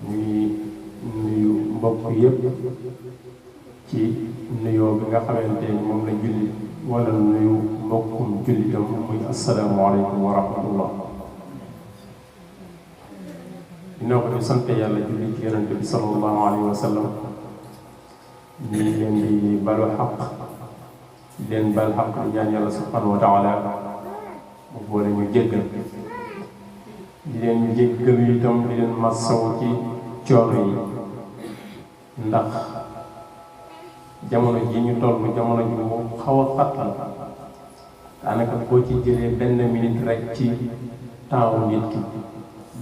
ñuy nuyu mbokk yëpp ci nuyoo bi nga xamante ni moom la julli wala nuyu mbokkum jullitam muy asalaamaaleykum wa rahmatullah. dina ko di sant yàlla julli ci yonente bi sallallahu alayhi wa sallam. ñu ngi leen di balu xaq di leen bal xaq di ñaan yàlla subhanahu wa taala mu boole ñu jéggal di leen jéggal itam di leen massaw ci coono yi ndax jamono ji ñu toll jamono ji mu xaw a xat la daanaka boo ci jëlee benn minute rek ci temps nit ki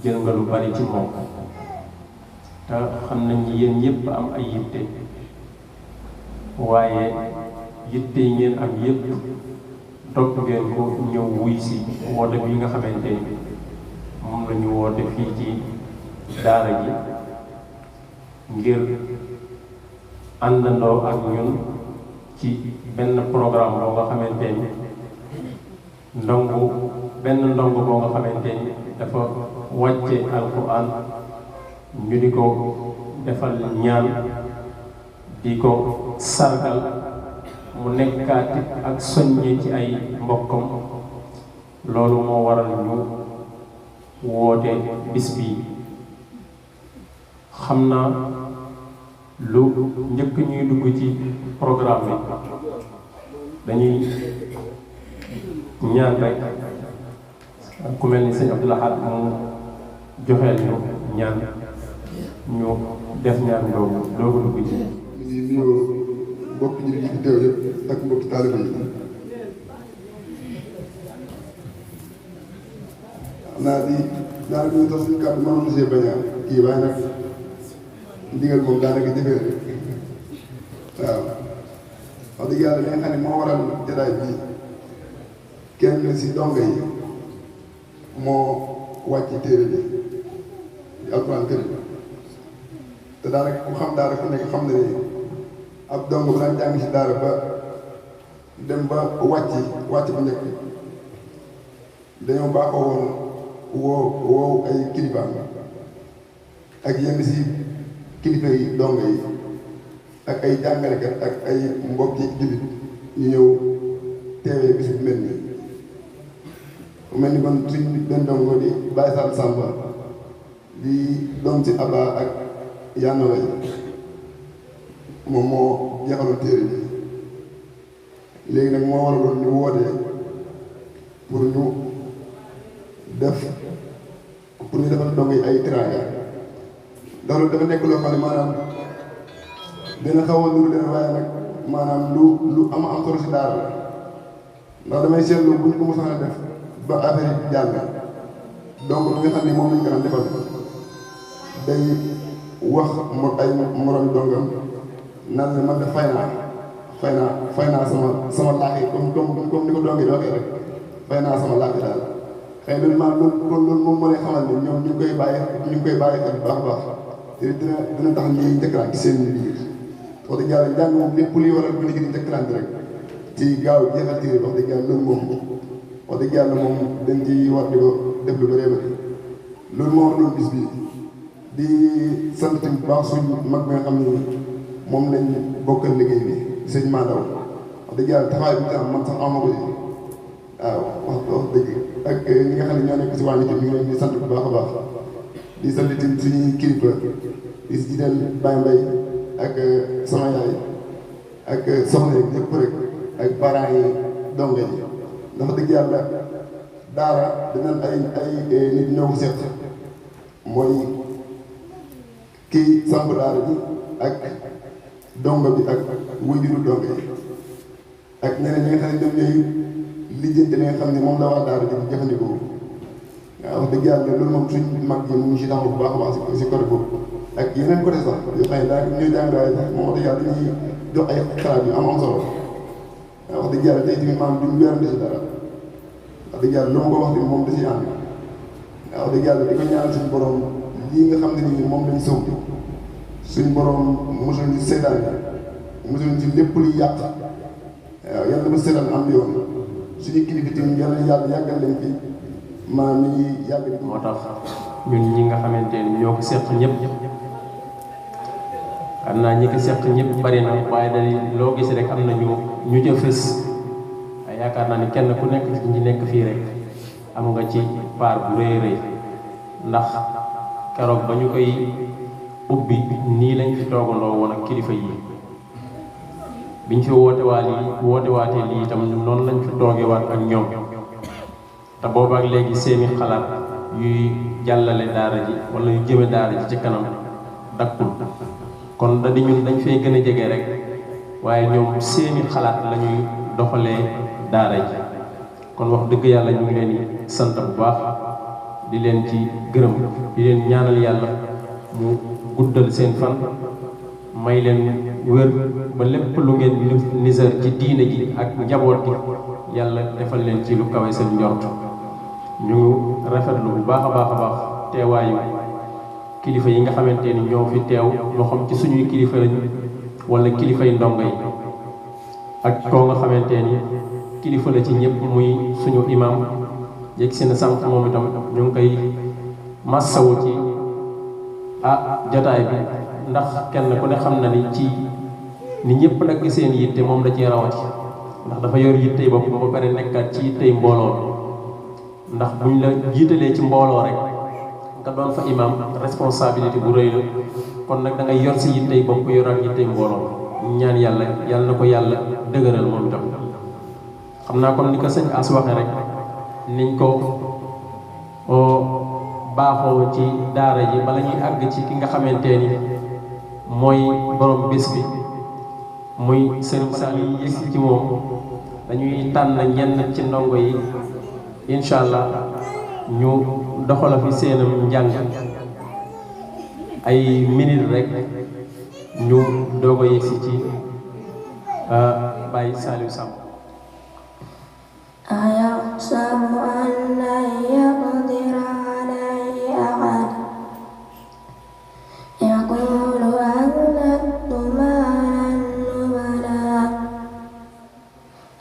jël nga lu bari ci moom te xam nañ ni yéen ñëpp am ay yitte waaye yitte yi ngeen am yëpp topp ngeen ko ñëw wuy si woote bi nga xamante ni moom la ñu woote fii ci daara ji ngir àndandoo ak ñun ci benn programme boo nga xamante ni benn ndongo boo nga xamante ni dafa wàcce alquran ñu di ko defal ñaan di ko sargal mu nekkaati ak soññe ci ay mbokkam loolu moo waral ñu woote bis bi. xam naa lu njëkk ñuy dugg ci programme bi dañuy ñaan rek ku mel ni sëñ Abdou Lahad mu joxeel ñu ñaan ñu def ñaan doogu dugg ci. ñu ngi nuyoo mbokk ñi fi teew yëpp ak mbokk taalibe yi naa di daanaka ñu tax suñu kàddu mënoon na see bañ a kii waaye nag ndigal moom daanaka jëfee rek waaw wax dëgg yàlla li nga xam ne moo waral jataay bi kenn si dongo yi moo wàcc téere bi di alxuraan kër te daanaka ku xam daara ku nekk xam ne ab dongo bu daan jàng si daara ba dem ba wàcc bu njëkk dañoo baaxoo woon woo ay kilifaam ak yenn si kilifa yi dongo yi ak ay jàngalekat ak ay mbokki jullit ñu ñëw teewee bis bu mel nii mu mel ni kon suñ benn dongo di Baye Sall Samba di doom ci Aba ak Yann Way moom moo jeexaloon téere bi léegi nag moo waraloon ñu wootee pour ñu defal dongo yi ay tiraanga ndax loolu dafa nekk loo xam ne maanaam dina xaw a nuru leen waaye nag maanaam lu am solo si daara la ndax damay seetlu bu ñu ko mosaan a def ba affaire yi jàll donc li nga xam ne moom lañ gën a defal day wax ay morom dongam naan la man de fay naa sama laax yi comme ni ko dongi di waxee rek fay naa sama laax yi daal xëy na maanaam loolu moom moo lay xamal ne ñoom ñu ngi koy bàyyi xel bu baax a baax te dina tax ñuy njëkkalante ci seen biir wax dëgg yàlla njàng moom lépp luy waral bu nit ñi di njëkkalante rek ci gaaw jeexal téere wax dëgg yàlla loolu moom wax dëgg yàlla moom dañ ci war di ko def lu bëree bëri loolu moo war loolu bis bi di sant tamit bu baax suñ mag bi nga xam ne moom lañ bokkal liggéey bi sëñ Mandaw wax dëgg yàlla taxawaay bi tam man sax amoo ko ji waaw wax dëgg ak ñi nga xam ne ñoo nekk si wàllu ñu ngi leen di sant bu baax a baax di sant tamit suñuy kilifa di si jiital Baye Mbaye ak sama yaay ak soxna yi ñëpp rek ak parents yi dongo yi ndax dëgg yàlla daara dinañ ay nit ñoo ko seet mooy kii samp daara bi ak dongo bi ak wajuru dongo yi ak ñeneen ñi nga xam ne ñoom ñooy lijjanti li nga xam ne moom la waa daara ji di jëfandikoo waaw wax dëgg yàlla loolu moom suñ mag yi mu ngi si taxaw bu baax a baax si côté boobu ak yeneen côté sax yoo xam ne daanaka ñooy jàng waaye sax moom wax dëgg yàlla dañuy jox ay xalaat yu am solo waaw wax dëgg yàlla tey tamit maanaam duñ wérante si dara wax dëgg yàlla lu ma ko wax ni moom da ciy ànd waaw wax dëgg yàlla di ko ñaanal suñu borom lii nga xam ne nii moom lañ sëw suñu borom mosul ñu seetaan mosul ñu si lépp luy yàq waaw yàlla ba seetaan am yoon suñu kilifa tamit yàlla yàggal leen fi maanaam ni ñuy yàgg di moo tax ñun ñi nga xamante ni ñoo ko seq ñëpp xam naa ñi ko seq ñëpp bari na waaye day loo gis rek am na ñu ca fës ay yaakaar naa ni kenn ku nekk ci ñi nekk fii rek am nga ci part bu rëy rëy ndax keroog ba ñu koy ubbi nii lañ fi toogandoo woon ak kilifa yi biñ fi wootewaatee lii itam noonu lañ fi toogewaat ak ñoom te boobaak léegi seeni xalaat yuy jàllale daara ji wala yu jëme daara ji ci kanam dakkul kon da di ñun dañ fay gën a jege rek waaye ñoom seeni xalaat la ñuy doxalee daara ji kon wax dëgg yàlla ñu ngi leen di sant bu baax di leen ci gërëm di leen ñaanal yàlla mu guddal seen fan may leen wér ba lépp lu ngeen nisar ci diine ji ak njaboot gi yàlla defal leen ci lu kawe seen njort ñu rafetlu bu baax a baax teewaayu kilifa yi nga xamante ni ñoo fi teew ñoo xam ci suñuy kilifa lañu wala kilifay ndongo yi ak koo nga xamante ni kilifa la ci ñëpp muy suñu imam yegg seen sànq moom itam ñu ngi koy massawu ci jotaay bi ndax kenn ku ne xam na ni ci ni ñëpp nag seen yitte moom da cee rawati ndax dafa yor yittey boppam ba pare nekkaat ci yittey mbooloo ndax buñ la jiitalee ci mbooloo rek nga doon fa imam responsabilité bu rëy la kon nag da ngay yor si yittey bopp yoraat yittey mbooloo ñaan yàlla na ko yàlla dëgëral moom itam xam naa comme ni ko sëñ As waxe rek niñ ko baaxoo ci daara ji bala ñuy àgg ci ki nga xamante ni mooy borom bés bi muy sëriñ Saliou yi yëg ci moom dañuy tànn ñenn ci ndongo yi incha allah ñu doxala fi seenam njàng ay minute rek ñu doog a yegsi ci Baye Saliou Samb. أيحسب أن لن يقدر عليه أحد يقول أهلكت مالا لبدا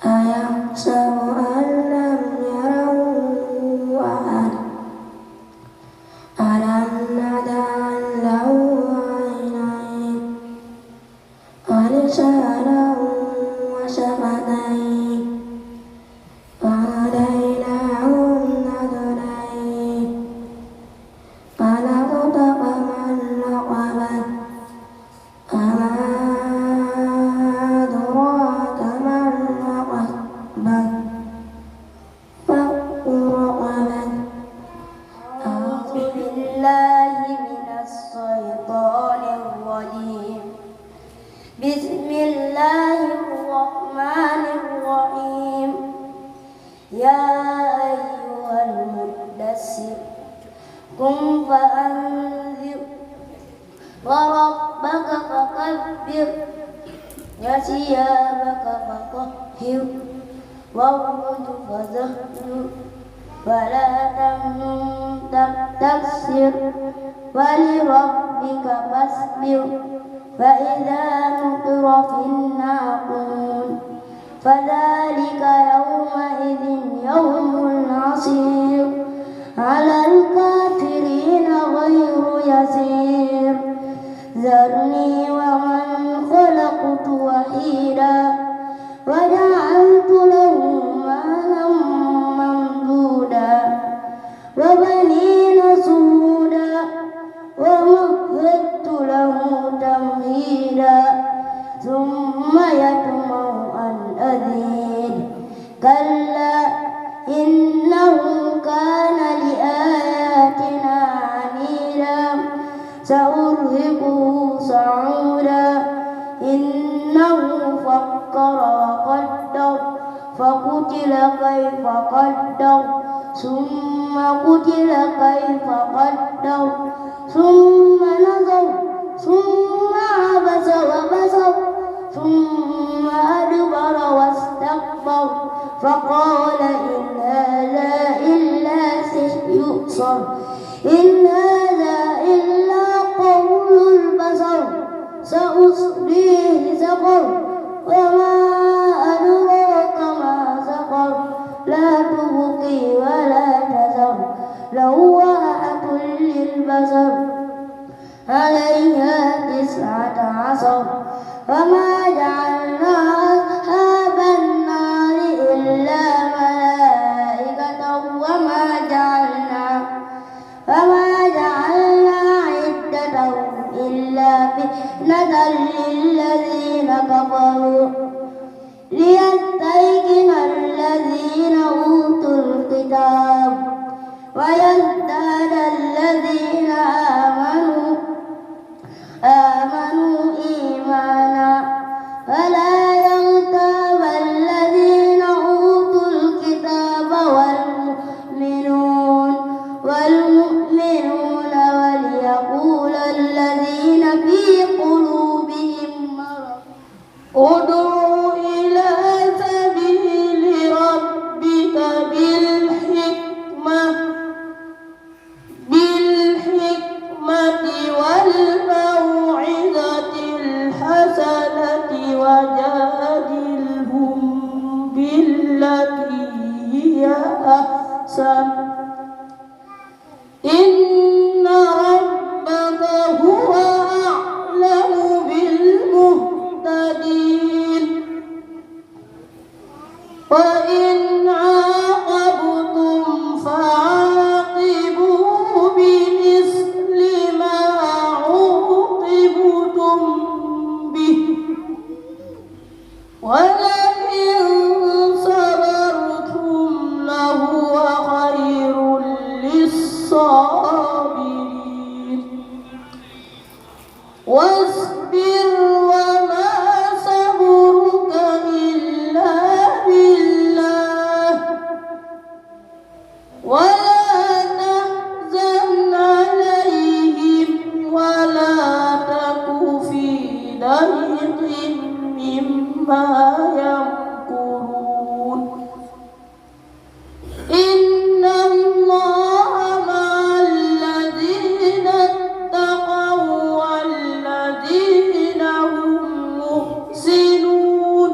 أيحسب أن لم يره أحد ألم نجعل له عينين ولسانا وشفتين وهديناه النجدين فلقتحم العقبة وما أدراك ما العقبة فك رقبة أعوذ بالله من الشيطان الرجيم بسم الله الرحمن الرحيم يا أيها المدثر قم فأنذر وربك فكبر وثيابك فطهر والرجل فزهر ولا تمنن تستكثر ولربك فاصبر فإذا نقر في الناقور فذلك يومئذ يوم عسير على الكافرين غير يسير ذرني ومن خلقت وحيدا وجعلت له مالا ممدودا وبنين سودا ومهدت له تمهيدا ثم يطمع أن أزيد كلا إنه كان لآياتنا عنيدا سأرهقه صعودا إنه فكر وقدر فقتل كيف قدر ثم قتل كيف قدر ثم نظر ثم عبس وبسر ثم أدبر واستكبر فقال إن هذا إلا سحر يؤثر إن هذا إلا قول البشر سأصليه سقر وما أدراك ما سقر لا تبقي ولا تذر لواحة للبشر عليها 19 وما جعلنا أصحاب النار إلا ملائكة وما جعلنا عدتهم إلا فتنة للذين كفروا ليستيقن الذين أوتوا الكتاب ويزداد الذين آمنوا إيمانا ولا يرتاب الذين أوتوا الكتاب والمؤمنون وليقول الذين في قلوبهم مرض ادعوا إلى سبيل ربك بالحكمة والموعظة الحسنة وجادلهم بالتي هي أحسن إن ربك هو أعلم بالمهتدين وإن عاقبتم فعاقبوا بمثل ما عوقبتم به ولئن صبرتم لهو خير للصابرين واصبر وما صبرك إلا بالله ولا تحزن عليهم ولا تك في ضيق مما يمكرون إن الله مع الذين اتقوا والذين هم محسنون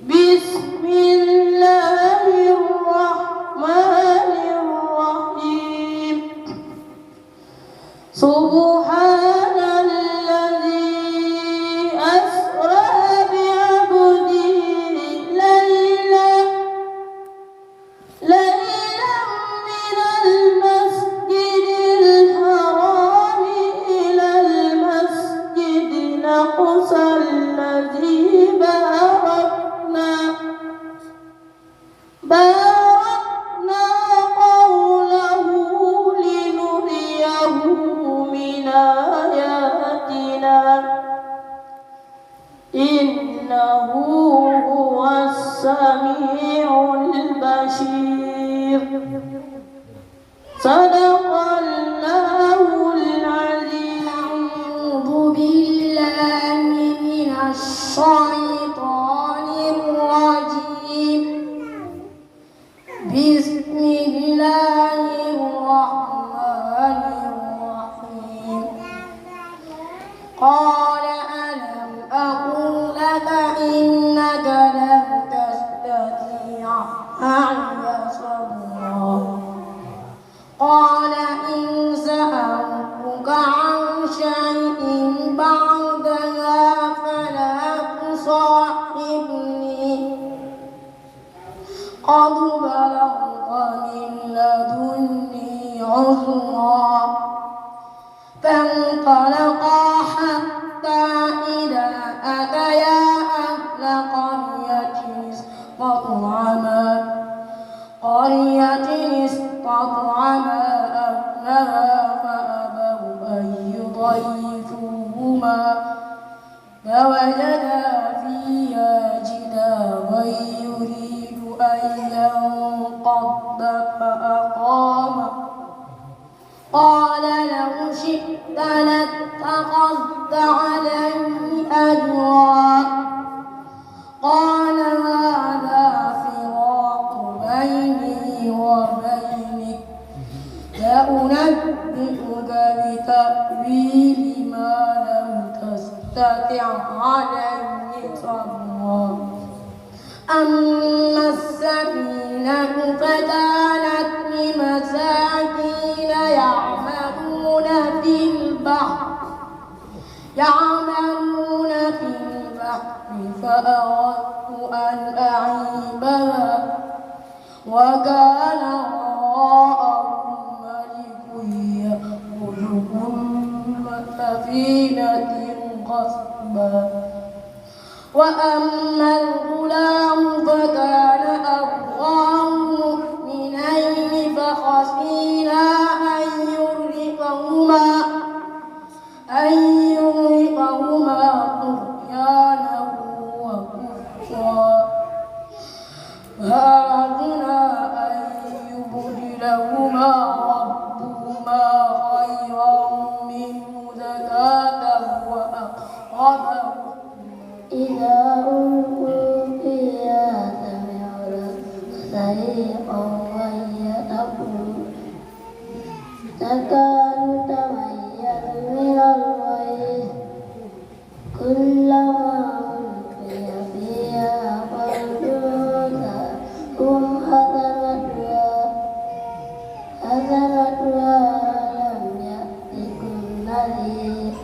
بسم الله الرحمن الرحيم سبحان الذي أسرى بعبده ليلا من المسجد الحرام إلى المسجد الأقصى الذي باركنا حوله لنريه من آياتنا إنه هو السميع البصير صدق الله العظيم أعوذ بالله من الشيطان الرجيم بسم الله الرحمن الرحيم قال ألم أقل لك إنك لن تستطيع معي صبرا قال إن سألتك عن شيء بعدها فلا تصاحبني قد بلغت من لدني عذرا فانطلقا حتى إذا أتيا أهل قرية استطعما أهلها فأبوا أن يضيفوهما فوجدا فيها جدارا يريد أن ينقض فأقامه قال لو شئت لاتخذت عليه أجرا قال هذا فراق بيني وبينك سأنبئك بتأويل ما لم تستطع عليه صبرا أما السفينة فكانت لمساكين يعملون في البحر يعملون في البحر فأردت أن أعيبها وكان وراءهم ملك يأخذ كل سفينة غصبا وأما الغلام فكان أبواه مؤمنين فخشينا أن يرهقهما طغيانا وكفرا فأردنا أن يبدلهما ربهما خيرا منه زكاة وأقرب إذا ألقوا فيها سمعوا شهيقا وهي تقول تكاد تميز من الغيظ كلما ألقي فيها فوج سألهم حسنتها ألم يأتكم نذير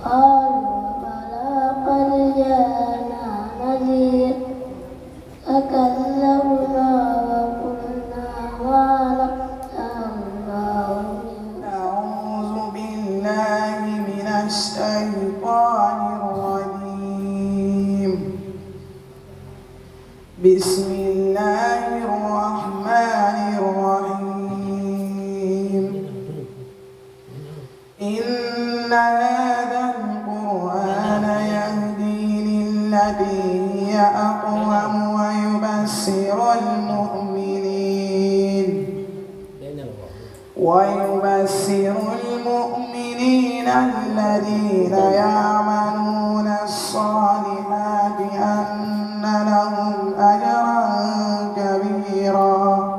قالوا بلى قد جاءنا نذير فكذبنا وقلنا ما نزل الله من أعوذ بالله من الشيطان الرجيم بسم الله الرحمن الرحيم إن هذا القرآن يهدي للتي هي أقوم ويبشر المؤمنين الذين يعملون الصالحات أن لهم أجرا كبيرا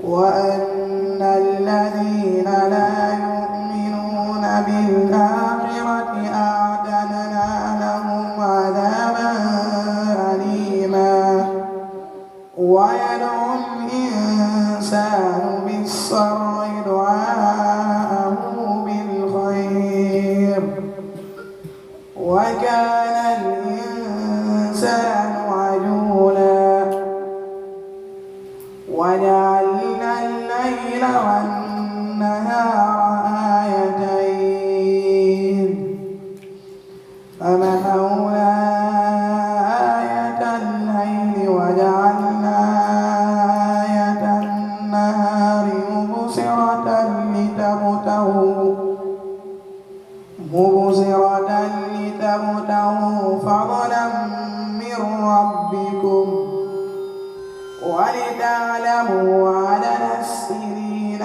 وأن الذين لا يؤمنون بالآخرة أعتدنا لهم عذابا أليما ويدعو الإنسان بالشر دعاءه بالخير وكان الإنسان عجولا وجعلنا الليل والنهار آيتين فمحونا آية الليل وجعلنا آية النهار مبصرة لتبتغوا فضلا من ربكم ولتعلموا عدد السنين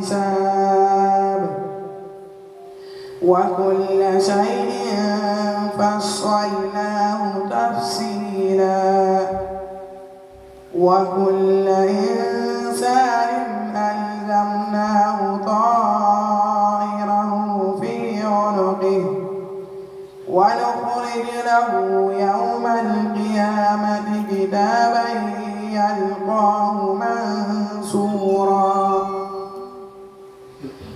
والحساب وكل شيء فصلناه تفصيلا وكل إنسان ألزمناه طائره في عنقه ونخرج له يوم القيامة كتابا يلقاه منشورا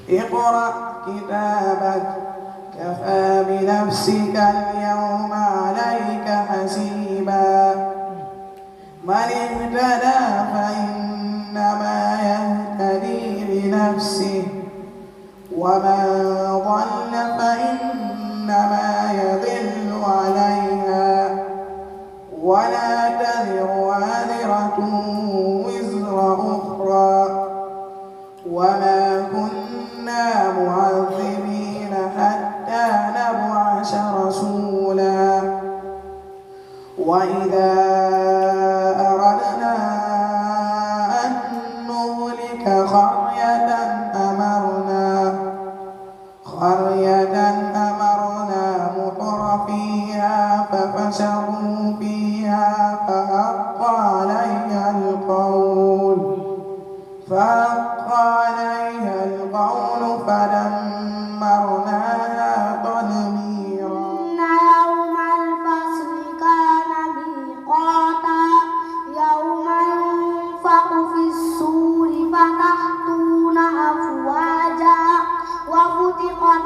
اقرأ كتابك كفى بنفسك اليوم عليك حسيبا من اهتدى فإنما يهتدي لنفسه ومن ضل فإنما يضل عليها ولا تزر وازرة وزر أخرى وما كنا معذبين حتى نبعث رسولا وإذا أردنا أن نهلك قرية أمرنا مطر فيها ففسقوا فيها فحق عليها القول فدمرناها تدميرا إن يوم الفصل كان ميقاتا يوم ينفخ في الصور فتأتون أفواجا وفتحت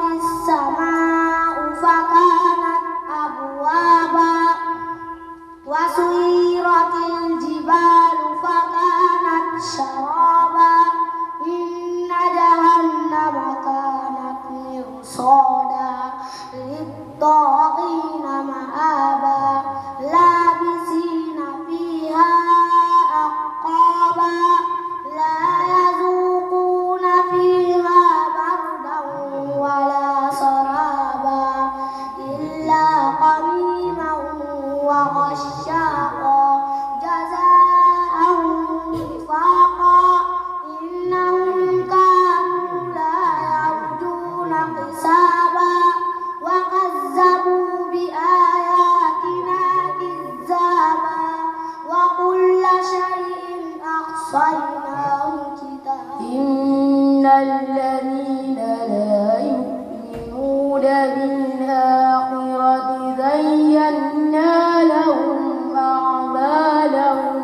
الذين لا يؤمنون بالآخرة زينا لهم أعمالهم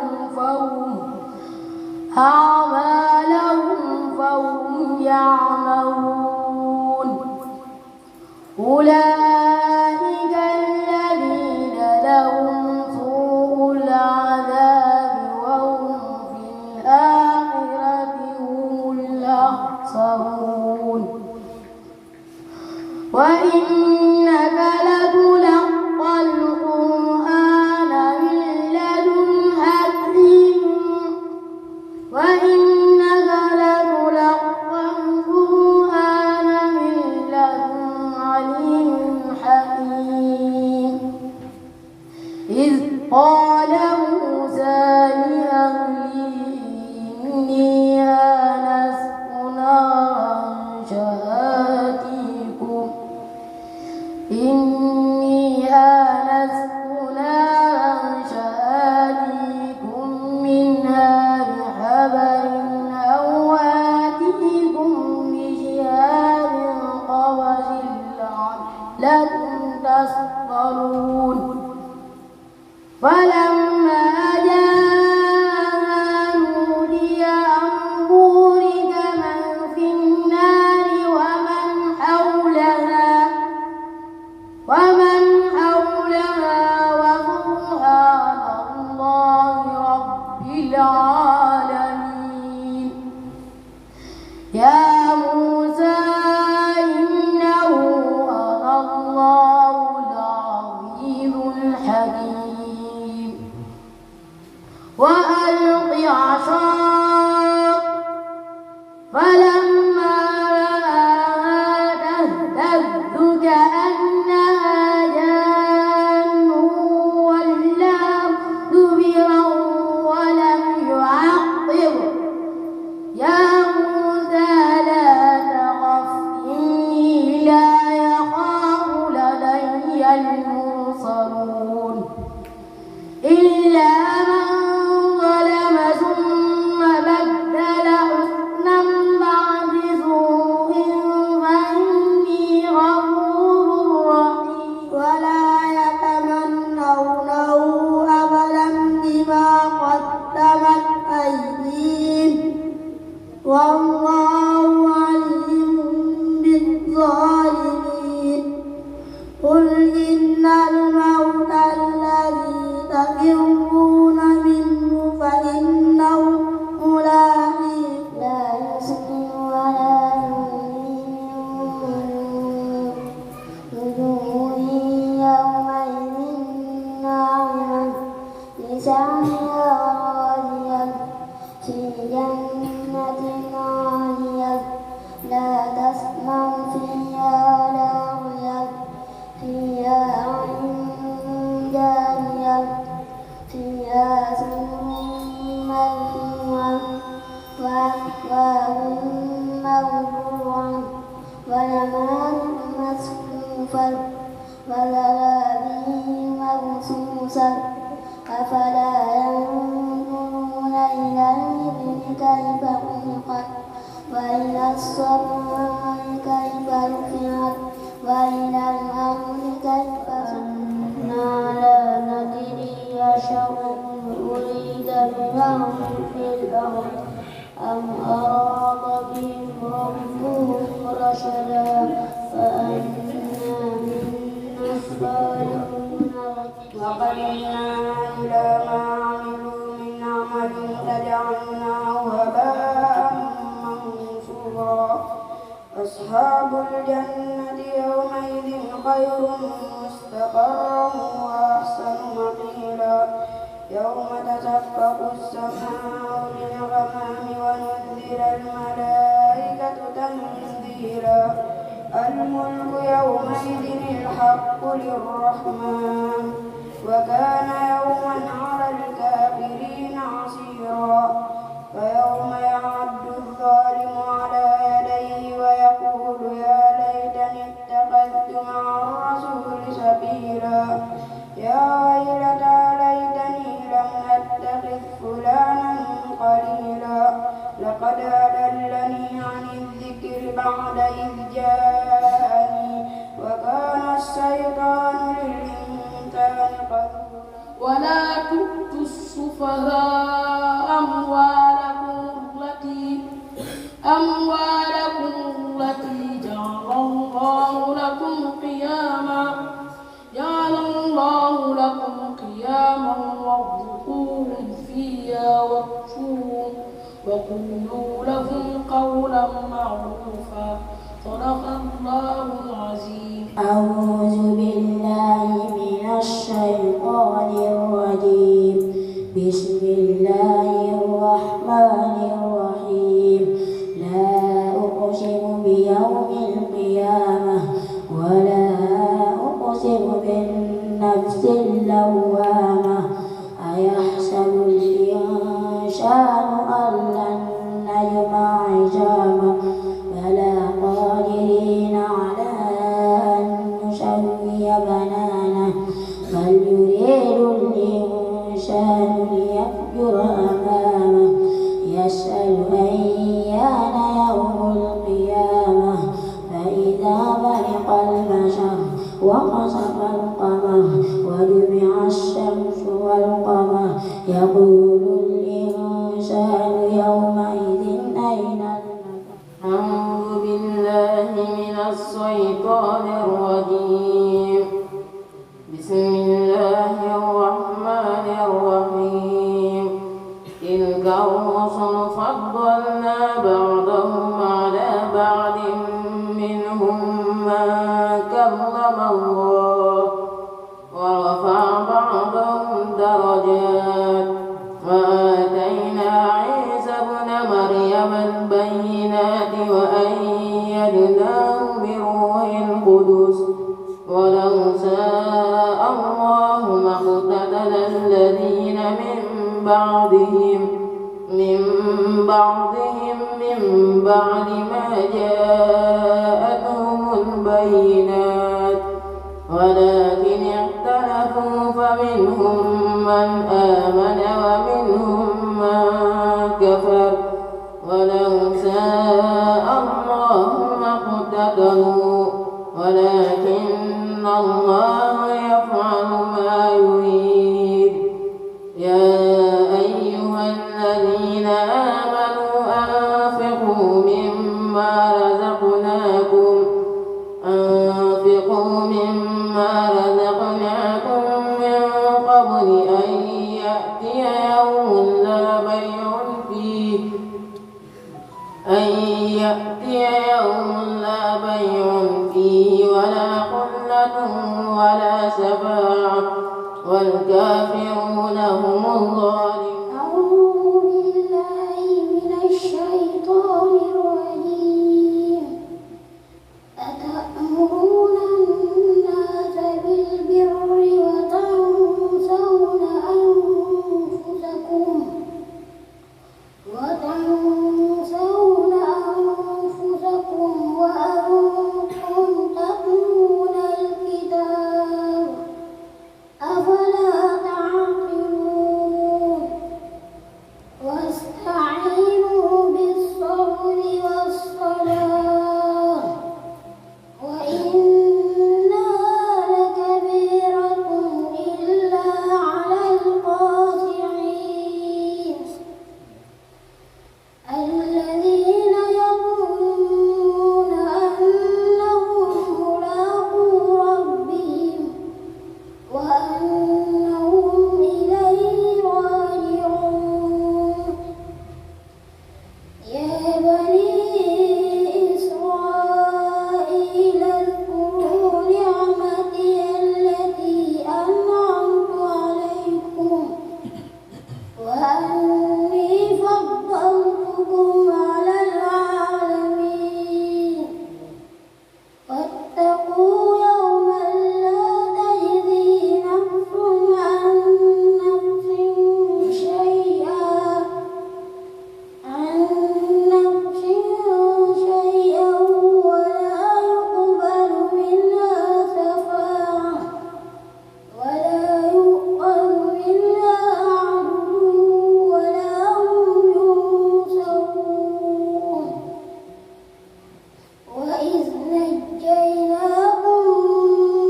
فهم يعملون أولئك الذين لهم سوء العذاب وهم في الآخرة هم الأخسرون وإنك لتلقى القرآن من لدن حكيم إذ قال موسى لأهله إني آنست نارا شآتيكم منها بخبر أو آتيكم بشهاب قبس لعلكم تصطلون فلما جاءها نودي أن بورك من في النار ومن حولها وسبحان الله رب العالمين يا موسى إنه أنا الله العزيز الحكيم وألق عصاك فلما رآها تهتز كأنها جان ولا مدبرا ولم يعقب يا موسى لا تخف إني لا يخاف لدي المرسلون إلا من ظلم ثم بدل حسنا بعد سوء فإني غفور رحيم ولا يتمنونه أبدا بما قدمت أيديهم والله عليم بالظالمين قل إن الموت الذي تفرون منه فإنه ملاقيكم لا يسمن ولا يغني وجوه يومئذ ناعمة لسعيها راضية في جنة عالية لا تسمع فيها لاغية فيها عين جارية فيها سرر مرفوعة وأكواب موضوعة ونمارق مصفوفة وزرابي مبثوثة أفلا ينظرون إلى الإبل كيف خلقت وإلى السماء كيف رفعت وإلى الأرض كيف سطحت لا ندري أشر أريد بهم في الأرض أم أراد بهم ربهم رشدا فأنا منا الصالحون وقدمنا إلى ما عملوا من عمل فجعلناه هباء منثورا أصحاب الجنة يومئذ خير مستقرا وأحسن مقيلا يوم تشقق السماء بالغمام ونزل الملائكة تنزيلا الملك يومئذ الحق للرحمن وكان يوما على الكافرين عسيرا فيوم يعد الظالم على يديه ويقول يا ليتني اتخذت مع الرسول سبيلا يا ويلتى ليتني لم أتخذ فلانا قليلا لقد أضلني عن الذكر بعد بعد إذ جاءني وكان الشيطان للإنسان خذولا ولا تؤتوا السفهاء أموالكم التي جعل الله لكم قياما وارزقوهم فيها واكسوهم وقولوا لهم قولا معروفا صدق الله العظيم. أعوذ بالله من الشيطان الرجيم. بسم الله الرحمن الرحيم. لا أقسم بيوم القيامة ولا أقسم بالنفس اللوامة. أيحسب الإنسان أن لن نجمع عظامه بلى قادرين على أن نسوي بنانه بل يريد الإنسان ليفجر أمامه يسأل أيان يوم القيامة فإذا برق البشر وخسف القمر وجمع الشمس والقمر يقول الإنسان يومئذ أين المفر. أعوذ بالله من الشيطان الرجيم. بسم الله الرحمن الرحيم. تلك الرسل فضلنا بعضهم على بعض منهم من كلم الله ورفع بعضهم درجات وآتينا عيسى ابن مريم البينات وأيدناه بروح القدس ولو شاء الله ما اقتتل الذين من بعدهم من بعد ما جاءتهم البينات ولكن اختلفوا فمنهم من آمن ومنهم من كفر ولو شاء الله ما اقتتلوا ولكن الله يفعل ما يريد. يا أيها الذين آمنوا أنفقوا مما رزقناكم من قبل أن يأتي يوم لا بيع فيه ولا خلة ولا شفاعة والكافرون هم الظالمون. أعوذ بالله من الشيطان الرجيم. أتأمرون الناس بالبر وتنسون أنفسكم وأنتم تتلون الكتاب أفلا تعقلون. ونجيناكم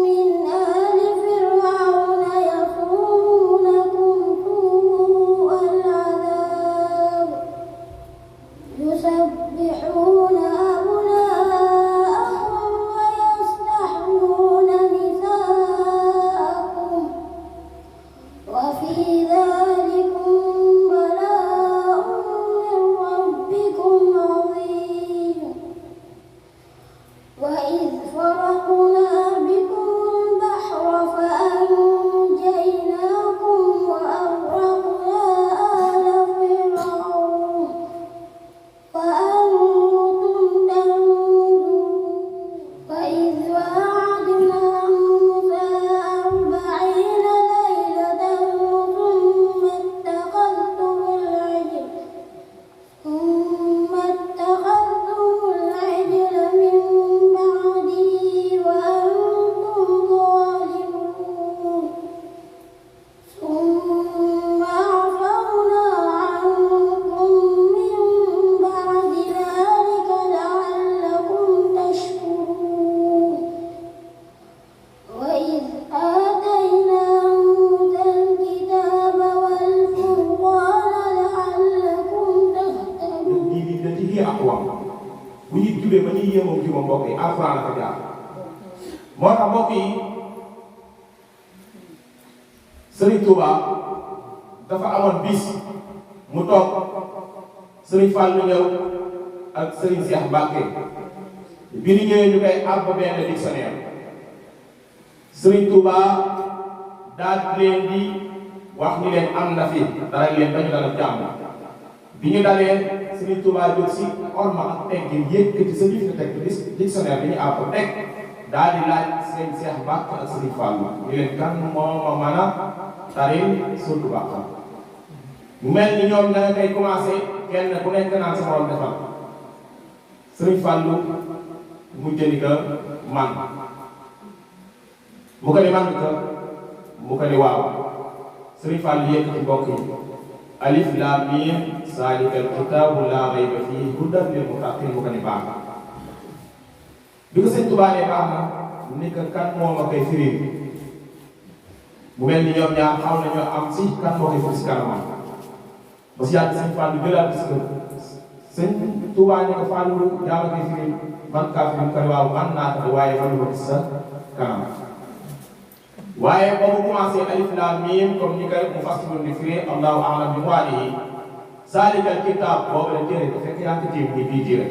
من آل فرعون يسومونكم سوء العذاب يسبحون أبناءهم ويستحيون نساءهم وفي ذلكم بلاء من ربكم عظيم وإذ فرقنا بكم البحر فأنجيناكم وأغرقنا آل فرعون وأنتم تنظرون وإذ وعدنا موسى 40 ليلة ثم اتخذتم العجل من بعده وأنتم ظالمون ثم عفونا عنكم من بعد ذلك لعلكم تشكرون وإذ آتينا موسى الكتاب والفرقان لعلكم تهتدون بالتي هي أقوى bu ñu jubee ba ñuy yéemoo ci ma mbokk yi alxuraan la fa jaar moo tax mbokk yi Serigne Touba dafa amoon bis mu toog Serigne Fallou ñëw ak Serigne Cheikh Mbacké bi ñu ñëwee ñu koy àbb benn dictionnaire Serigne Touba daal leen di wax ni leen am na fi dara leen dañu dal jàmm bi ñu dalee Serigne Touba jóg si orma ak teggin yëkkati sa biir teg dictionnaire bi ñu àbb teg daal di laaj Serigne Cheikh Mbacké ak Serigne Fallou ñu leen kan moo ma mën a taril surtu Baqara mu mel ni ñoom da nga koy commencé kenn ku nekk naan sa morom defal Serigne Fallou mu jëli ka man mu ko ni man ka mu ko ni waaw Serigne Fallou yëkkati mbokk yi alif laam miim zaalikal kitaabu laa rayba fiihi hudan lil muttaqiin mu ko ni baax bi ko Sëñ Tuubaa ne baax na ni ko kan moo ma koy firi mu mel ni ñoom ñaar xaw nañoo am si kan moo koy firi si kanamam ba si yàgg Sëñ Fallou jëlaat bis ko Sëñ Tuubaa ne ko Fallou yaa ma koy firi man kaa firi mu ko waaw man naa ko waaye man ko gis sa kanam waaye ba mu commencé alif laam miim comme ni koy mu fas di firi allahu a'lam bi muraadihi zaalikal kitaab boobu la téere ko fekk yaa ngi ko téye muy bii téere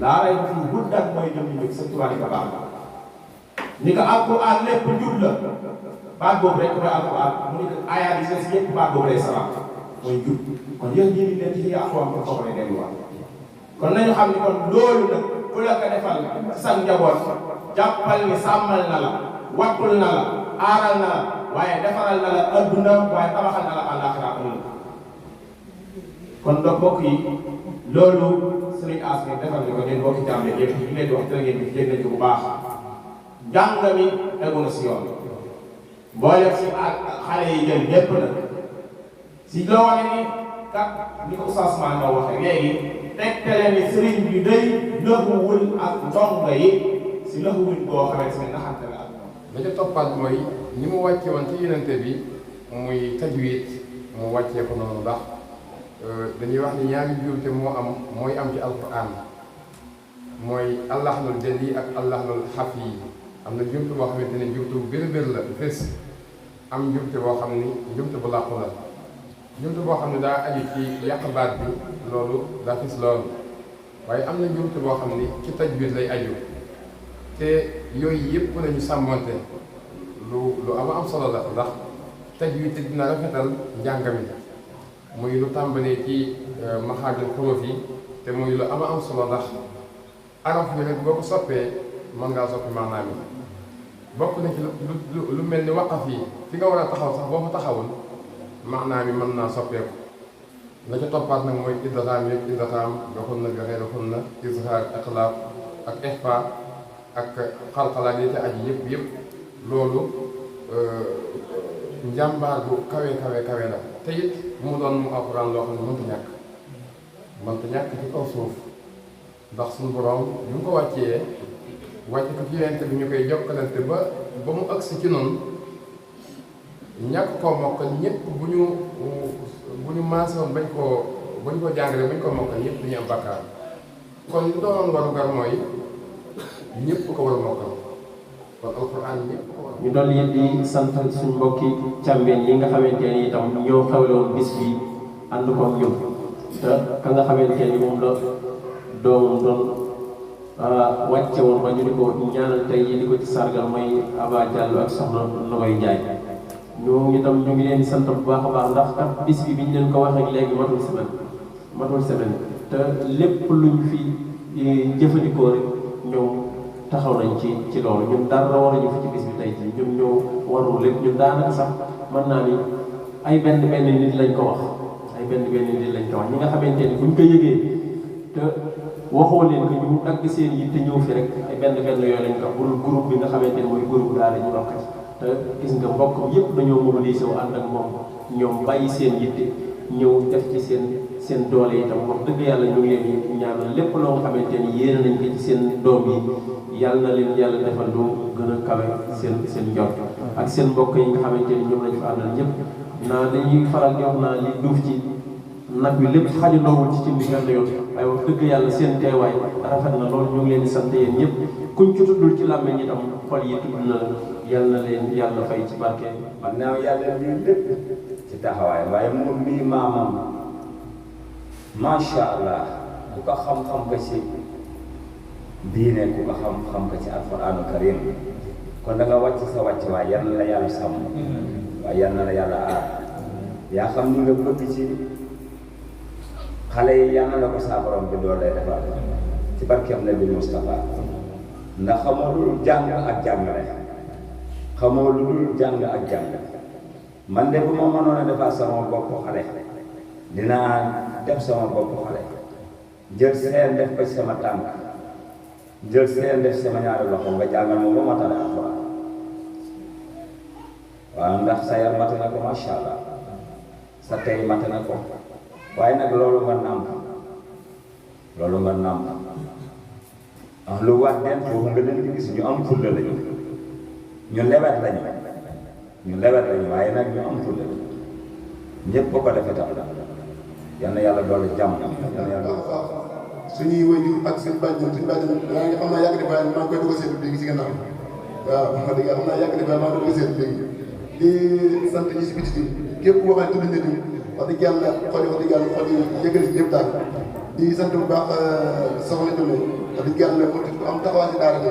laa rayba fiihi hudan mooy jëm ñu Sëñ Tuubaa ni ko baax ni ko alquran lépp njub la baat boobu rek mooy alquran mu ni ko aayaat yi si yëpp baat boobu lay salaam mooy njub kon yéen ñi ngi leen ci aqwaam ko foofu lay delluwaat kon nañu xam ni kon loolu nag ku la ko defal ci sa njaboot jàppal ni sàmmal na la wattul na la aaral na la waaye defaral na la adduna waaye tabaxal na la àllaaxira ëllëg kon donc mbokk yi loolu Serigne As mi defal ni ko ñun mbokki jàmm yëpp ñu leen di wax dëgg ngeen di jégg nañ ko bu baax jàng mi tegu na si yoon boole si ak xale yi jël ñépp na si loo wane ni kat ni ko Oustaz Ousmane nga waxee léegi tegtale ni sëriñ bi day lëxuwul ak ndongo yi si lëxuwul boo xamante ne naxante la ak ñoom. la ca toppaat mooy ni mu wàcce woon ci yonente bi muy tajwid mu wàccee ko noonu ndax dañuy wax ni ñaari njuumte moo am mooy am ci alquran mooy allahnul jali ak allahnul xafi am na njuumte boo xamante ne njuumte bu bir la fés am njuumte boo xam ni njuumte bu làqu la njuumte boo xam ne daa aju ci yàq baat bi loolu daa fés loolu waaye am na njuumte boo xam ni ci tajwid lay aju te yooyu yëpp lañu sàmmonte lu am solo la ndax tajwid dina rafetal njàng mi muy lu tàmbalee ci maxaajul xuruf yi te muy lu am solo ndax araf bi rek boo ko soppee mën ngaa soppi maanaam yi bokk na ci lu mel ni waqaf yi fi nga war a taxaw sax boo fa taxawul maanaam yi mën naa soppeeku la ca toppaat nag mooy idgham yeeg idgham doxul na gaxee doxul na izhaar iqlaab ak ixfa ak xalxalaat yi te aji yëpp loolu njàmbaar bu kawe la te it mu doon mu alxuraan loo xam ne mënta ñàkk ci kaw suuf ndax suñu borom bi mu ko wàccee wàcce ko ci yonent bi ñu koy jokkalante ba mu agsi ci noonu ñàkk koo mokkal ñëpp bu ñu maasoon bañ koo jàngale bañ koo mokkal ñëpp duñu am bàkkaar kon li doonoon warugar mooy ñëpp ko war a mokkal kon alxuraan ñëpp ko war a ñu doon yit di sant suñ mbokki càmbeen yi nga xamante ni itam ñoo xewloon bis bi ànd ko ak ñun te ka nga xamante ni moom la doomam doon wàcce woon ba ñu di ko ñaanal tey yi di ko ci sargal mooy Aba Diallo ak soxna Nogoy Njaay ñoo itam ñu ngi leen di sant bu baax a baax ndax kat bis bi biñ leen ko waxee léegi matul semaine te lépp luñ fi jëfandikoo rek ñoom taxaw nañ ci loolu ñun dara war a ñu fi ci bis bi tey jii ñun ñoo warul lépp ñun daanaka sax mën naa ni ay benn nit lañ ko wax ñi nga xamante ni buñ ko yëgee te waxoo leen ko ñu dagg seen yi te ñëw fi rek ay benn yooyu lañ ko wax bul groupe bi nga xamante ni mooy groupe daara ñu bokk ci te gis nga mbokk yëpp dañoo mobilisé wu ànd ak moom ñoom bàyyi seen yitte ñëw def ci seen doole itam wax dëgg yàlla ñu ngi leen di ñaanal lépp loo nga xamante ni yéene nañ ko ci seen doom yi yàlla na leen yàlla defal lu gën a kawe seen njort ak seen mbokk yi nga xamante ni ñoom lañ fa àndal ñëpp naa dañuy faral di wax naa li duuf ci nag wi lépp xajandoowul ci cin bi benn yoon waaye wax dëgg yàlla seen teewaay rafet na loolu ñu ngi leen di sant yéen ñëpp kuñ ci tuddul ci làmmeñ itam xol yi tudd na yàlla na leen yàlla fay ci barke man naa yàlla lii lépp ci taxawaay waaye moom mii maamam macha allah ku ko xam-xam ko ci diine ku ko xam-xam ko ci alquraanu karim kon da nga wàcc sa wàcc waaye yal na la yàlla sàmm waaye yal na la yàlla aar yaa xam ni nga bëgg ci xale yi yal na la ko saa borom bi doon lay defal ci barkeem Nabi Mustafa ndax xamoo lu dul jàng ak jàngale xamoo lu dul jàng ak jàng man de bu ma mënoon a defar sama bopp xale dinaa def sama bopp xale jël seen def ko ci sama tànk jël seen def sama ñaari loxo nga jàngal moom ba ma tane alxuraan waaw ndax sa yar mate na ko macha allah sa tey mate na ko waaye nag loolu nga nàmp ah lu wax den foofu nga leen di gis ñu am fulla lañu ñu lewet lañu waaye nag ñu am fulla lañu ñëpp ko defee tam yal na yàlla doole jàmm yal na yàlla suñuy wajur ak seen bàjjen yaa ngi xam naa yàgg di bàyyi maa ngi koy dugg a seetlu léegi si gannaaw waaw wax dëgg xam naa yàgg di bàyyi maa ngi koy dugg a seetlu léegi di sant ñi si biti képp koo xam ne tudd nañu wax dëgg yàlla xol yi yëgal si ñëpp daal di sant bu baax soxna Jalle wax dëgg yàlla mu tudd am taxawaay si daara ji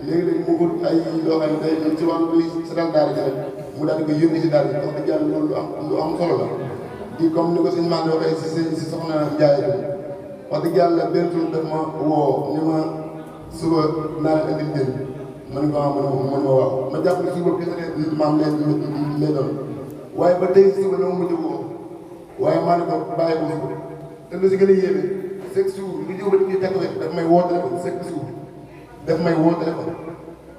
léegi-léegi mu wut ay loo xam ne day ci wàllu luy setal daara ji rek mu daal di koy yónni si daara ji wax dëgg yàlla loolu lu am solo la di comme ni ko sëñ Mande waxee si soxna Ndiaye wax dëgg yàlla benn tur daf ma woo ni ma suba naa leen indil njëriñ man ko man ma waaw ma jàpp ne suba bi maam lay doon waaye ba tey suba na ma mujj woo waaye maa ne ko bàyyi ko suba te lu si gën a yéeme chaque jour lu ñëw ba di fekk daf may woo téléphone chaque jour daf may woo téléphone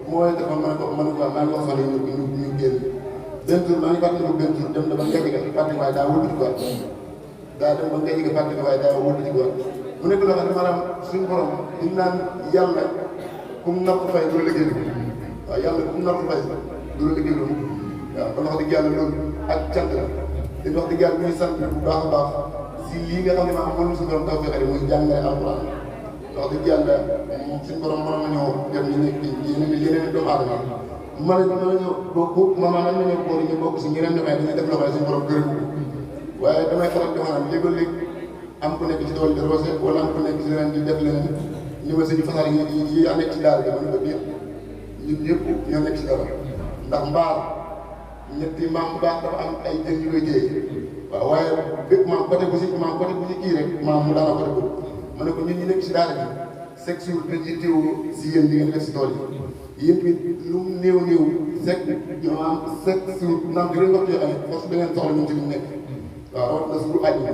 mooy téléphone ma ne ko maa ngi wax soxla ñu génn benn tur maa ngi fàttaliku benn tur dem na ba ngeen di fàttali waaye daa wóor quoi daa dem ba ngeen di fàttali waaye daa wóor ci quoi mu nekk loo xam ne maanaam suñu borom di naan yàlla ku mu napp fay du la liggéey waaw yàlla ku mu napp fay du la liggéey loolu waaw kon wax dëgg yàlla loolu ak cant la te wax dëgg yàlla ñuy sant bu baax a baax si lii nga xam ne maanaam moom suñu borom taw fexe muy jàngale alxuraan wax dëgg yàlla suñu borom mënoon na ñëw def ñu nekk yeneen doomu aadama mën nañu bokk maanaam mën nañu boole ñu bokk si ñeneen ñoom dañuy def loo xam ne suñu borom gërëm waaye damay faral di maanaam léeg-léeg am ku nekk ci tool di roose wala am ku nekk ci leneen di def leneen ñu ma sëñ fasal yi yaa nekk ci daara bi ma ne ko biir ñun ñëpp ñoo nekk ci dara ndax mbaar ñetti maam bu baax dafa am ay jën yu koy téye waaw waaye bépp maam côté bu si kii rek maam mu daana côté boobu ma ne ko ñun ñu nekk ci daara bi chaque jour dañ ci teewu si yéen li ngeen def si tool yi yéen tamit lu mu néew chaque jour naam juróomi waxtu yoo xam ne force da ngeen soxla ñun ci lu nekk waaw rawat na suuru aaj bi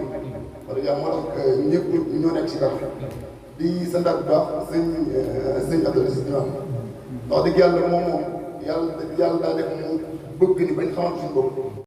parce que moo tax ñëpp ñoo nekk ci dara di sandaat bu baax sëñ Abdoulaye si diwaan wax dëgg yàlla moom yàlla daa def mu bëgg ni bañ xamante suñu bopp